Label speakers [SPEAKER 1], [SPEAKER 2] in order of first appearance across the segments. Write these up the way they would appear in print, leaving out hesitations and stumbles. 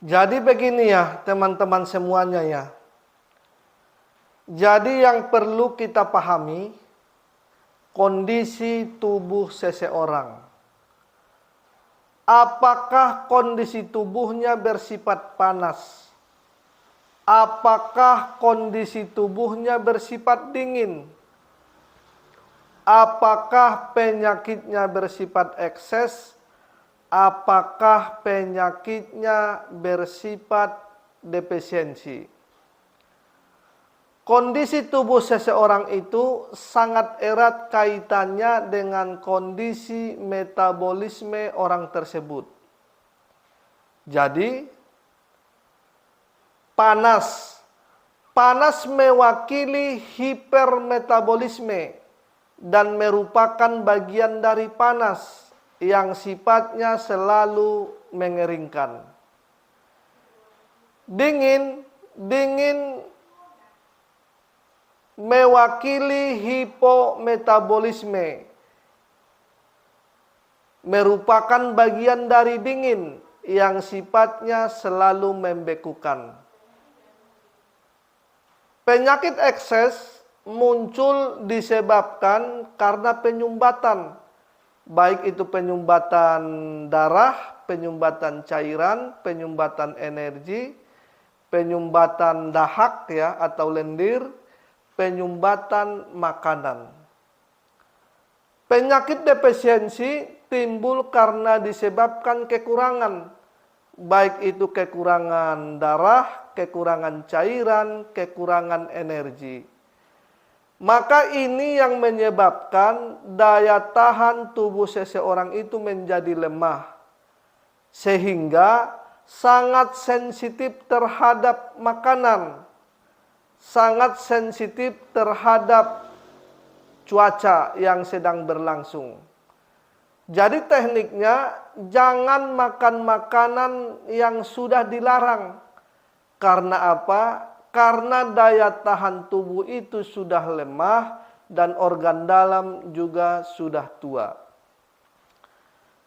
[SPEAKER 1] Jadi begini ya teman-teman semuanya ya. Jadi yang perlu kita pahami kondisi tubuh seseorang. Apakah kondisi tubuhnya bersifat panas? Apakah kondisi tubuhnya bersifat dingin? Apakah penyakitnya bersifat ekses? Apakah penyakitnya bersifat defisiensi? Kondisi tubuh seseorang itu sangat erat kaitannya dengan kondisi metabolisme orang tersebut. Jadi, panas mewakili hipermetabolisme dan merupakan bagian dari panas yang sifatnya selalu mengeringkan. Dingin mewakili hipometabolisme, merupakan bagian dari dingin yang sifatnya selalu membekukan. Penyakit ekses muncul disebabkan karena penyumbatan, baik itu penyumbatan darah, penyumbatan cairan, penyumbatan energi, penyumbatan dahak ya atau lendir, penyumbatan makanan. Penyakit defisiensi timbul karena disebabkan kekurangan, baik itu kekurangan darah, kekurangan cairan, kekurangan energi. Maka ini yang menyebabkan daya tahan tubuh seseorang itu menjadi lemah, sehingga sangat sensitif terhadap makanan, sangat sensitif terhadap cuaca yang sedang berlangsung. Jadi tekniknya jangan makan makanan yang sudah dilarang. Karena apa? Karena daya tahan tubuh itu sudah lemah dan organ dalam juga sudah tua.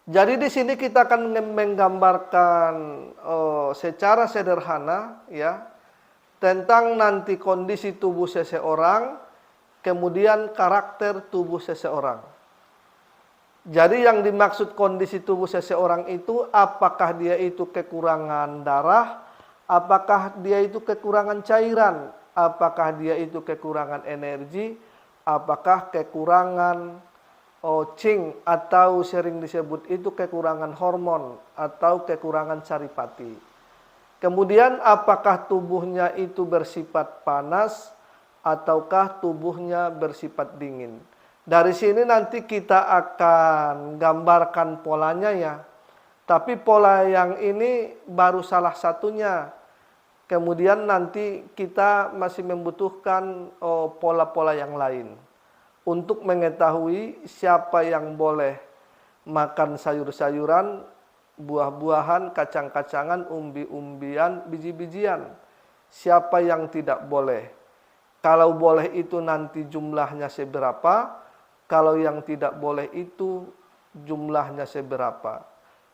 [SPEAKER 1] Jadi di sini kita akan menggambarkan secara sederhana ya tentang nanti kondisi tubuh seseorang, kemudian karakter tubuh seseorang. Jadi yang dimaksud kondisi tubuh seseorang itu apakah dia itu kekurangan darah, apakah dia itu kekurangan cairan, apakah dia itu kekurangan energi, apakah kekurangan cing atau sering disebut itu kekurangan hormon atau kekurangan saripati. Kemudian apakah tubuhnya itu bersifat panas ataukah tubuhnya bersifat dingin. Dari sini nanti kita akan gambarkan polanya ya. Tapi pola yang ini baru salah satunya. Kemudian nanti kita masih membutuhkan pola-pola yang lain. Untuk mengetahui siapa yang boleh makan sayur-sayuran, buah-buahan, kacang-kacangan, umbi-umbian, biji-bijian. Siapa yang tidak boleh. Kalau boleh itu nanti jumlahnya seberapa. Kalau yang tidak boleh itu jumlahnya seberapa.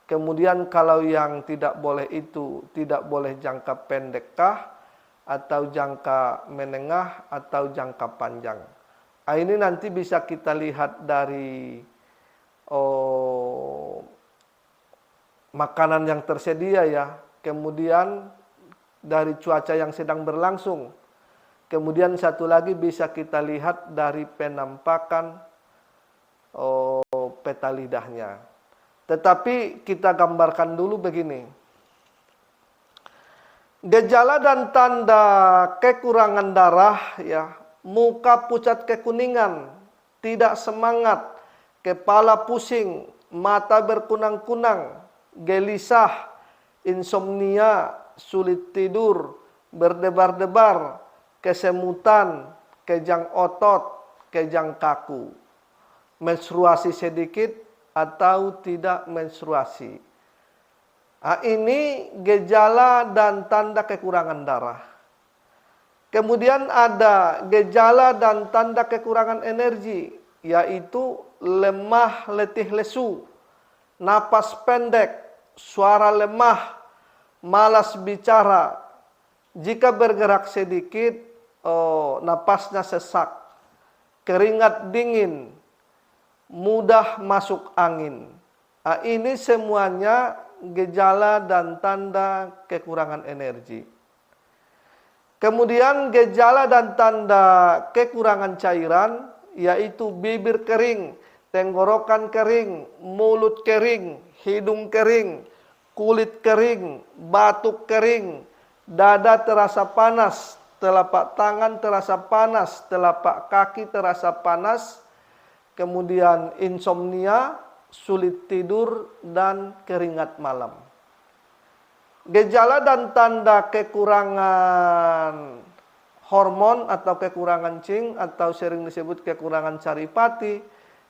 [SPEAKER 1] Kemudian kalau yang tidak boleh itu tidak boleh jangka pendekkah atau jangka menengah atau jangka panjang. Nah, ini nanti bisa kita lihat dari makanan yang tersedia ya. Kemudian dari cuaca yang sedang berlangsung. Kemudian satu lagi bisa kita lihat dari penampakan peta lidahnya. Tetapi kita gambarkan dulu begini. Gejala dan tanda kekurangan darah ya, muka pucat kekuningan, tidak semangat, kepala pusing, mata berkunang-kunang, gelisah, insomnia, sulit tidur, berdebar-debar, kesemutan, kejang otot, kejang kaku. Menstruasi sedikit atau tidak menstruasi. Nah, ini gejala dan tanda kekurangan darah. Kemudian ada gejala dan tanda kekurangan energi, yaitu lemah, letih, lesu, napas pendek, suara lemah, malas bicara, jika bergerak sedikit, napasnya sesak, keringat dingin, mudah masuk angin. Nah, ini semuanya gejala dan tanda kekurangan energi. Kemudian gejala dan tanda kekurangan cairan, yaitu bibir kering, tenggorokan kering, mulut kering, hidung kering, kulit kering, batuk kering, dada terasa panas, telapak tangan terasa panas, telapak kaki terasa panas, kemudian insomnia, sulit tidur, dan keringat malam. Gejala dan tanda kekurangan hormon atau kekurangan zinc atau sering disebut kekurangan saripati,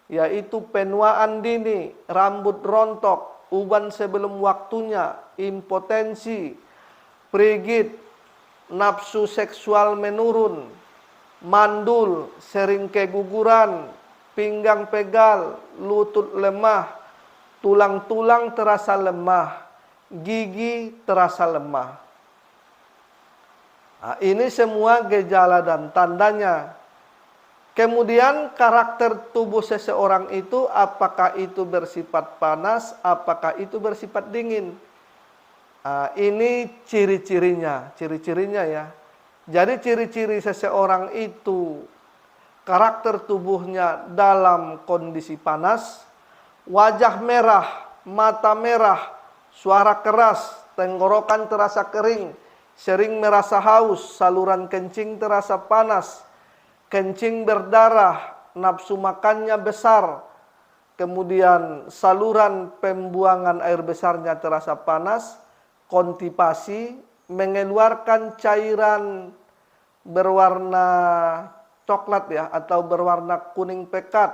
[SPEAKER 1] yaitu penuaan dini, rambut rontok, uban sebelum waktunya, impotensi, prigid, nafsu seksual menurun, mandul, sering keguguran, pinggang pegal, lutut lemah, tulang-tulang terasa lemah, gigi terasa lemah. Nah, ini semua gejala dan tandanya. Kemudian karakter tubuh seseorang itu, apakah itu bersifat panas, apakah itu bersifat dingin. Nah, ini ciri-cirinya ya. Jadi ciri-ciri seseorang itu, karakter tubuhnya dalam kondisi panas, wajah merah, mata merah, suara keras, tenggorokan terasa kering, sering merasa haus, saluran kencing terasa panas, kencing berdarah, nafsu makannya besar, kemudian saluran pembuangan air besarnya terasa panas, konstipasi, mengeluarkan cairan berwarna coklat ya, atau berwarna kuning pekat,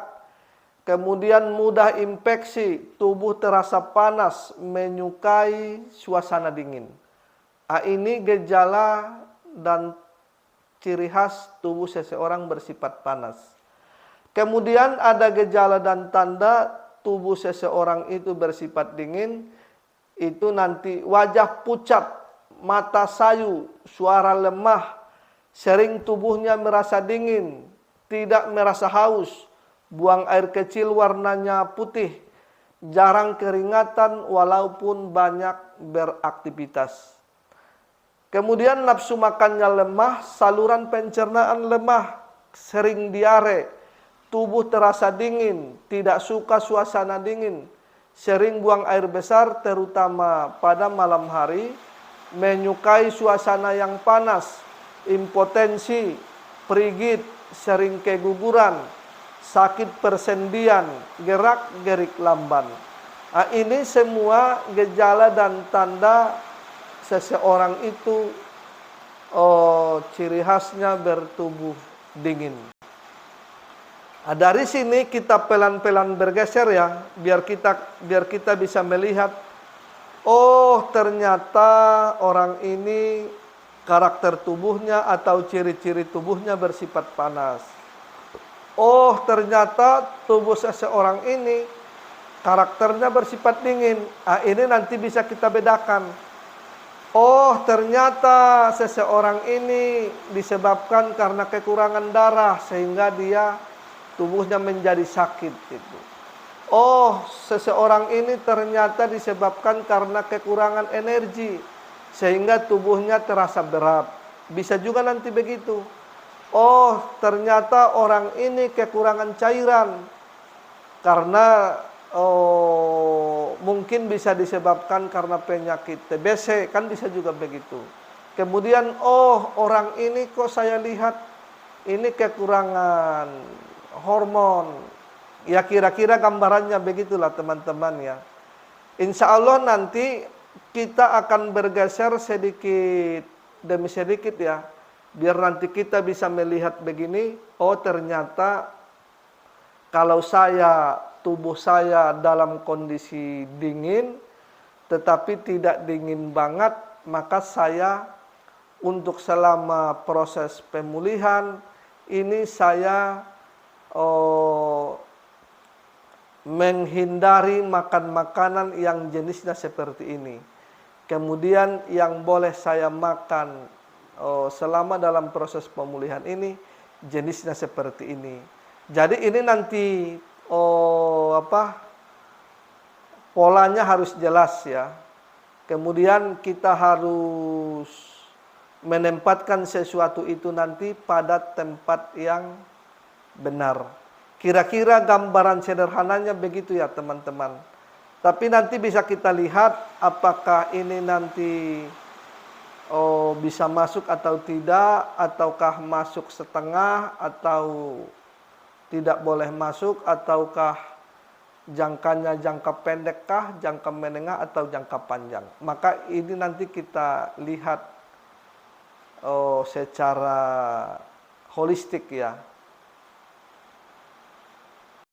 [SPEAKER 1] kemudian mudah infeksi, tubuh terasa panas, menyukai suasana dingin. Nah, ini gejala dan ciri khas tubuh seseorang bersifat panas. Kemudian ada gejala dan tanda tubuh seseorang itu bersifat dingin, itu nanti wajah pucat, mata sayu, suara lemah, sering tubuhnya merasa dingin, tidak merasa haus, buang air kecil warnanya putih, jarang keringatan walaupun banyak beraktivitas. Kemudian nafsu makannya lemah, saluran pencernaan lemah, sering diare, tubuh terasa dingin, tidak suka suasana dingin, sering buang air besar terutama pada malam hari, menyukai suasana yang panas, impotensi, prigid, sering keguguran, sakit persendian, gerak-gerik lamban. Nah, ini semua gejala dan tanda seseorang itu ciri khasnya bertubuh dingin. Nah, dari sini kita pelan-pelan bergeser ya, biar kita bisa melihat, oh ternyata orang ini karakter tubuhnya atau ciri-ciri tubuhnya bersifat panas. Oh ternyata tubuh seseorang ini karakternya bersifat dingin. Nah, ini nanti bisa kita bedakan. Oh ternyata seseorang ini disebabkan karena kekurangan darah sehingga dia tubuhnya menjadi sakit gitu. Oh seseorang ini ternyata disebabkan karena kekurangan energi sehingga tubuhnya terasa berat. Bisa juga nanti begitu. Oh ternyata orang ini kekurangan cairan karena mungkin bisa disebabkan karena penyakit TBC, kan bisa juga begitu. Kemudian oh orang ini kok saya lihat ini kekurangan hormon. Ya kira-kira gambarannya begitulah teman-teman ya. Insya Allah nanti kita akan bergeser sedikit demi sedikit ya. Biar nanti kita bisa melihat begini, oh ternyata kalau tubuh saya dalam kondisi dingin, tetapi tidak dingin banget, maka saya untuk selama proses pemulihan, ini saya menghindari makan makanan yang jenisnya seperti ini. Kemudian yang boleh saya makan selama dalam proses pemulihan ini jenisnya seperti ini. Jadi ini nanti polanya harus jelas ya. Kemudian kita harus menempatkan sesuatu itu nanti pada tempat yang benar. Kira-kira gambaran sederhananya begitu ya teman-teman. Tapi nanti bisa kita lihat apakah ini nanti bisa masuk atau tidak, ataukah masuk setengah, atau tidak boleh masuk, ataukah jangkanya jangka pendekkah, jangka menengah, atau jangka panjang. Maka ini nanti kita lihat secara holistik ya.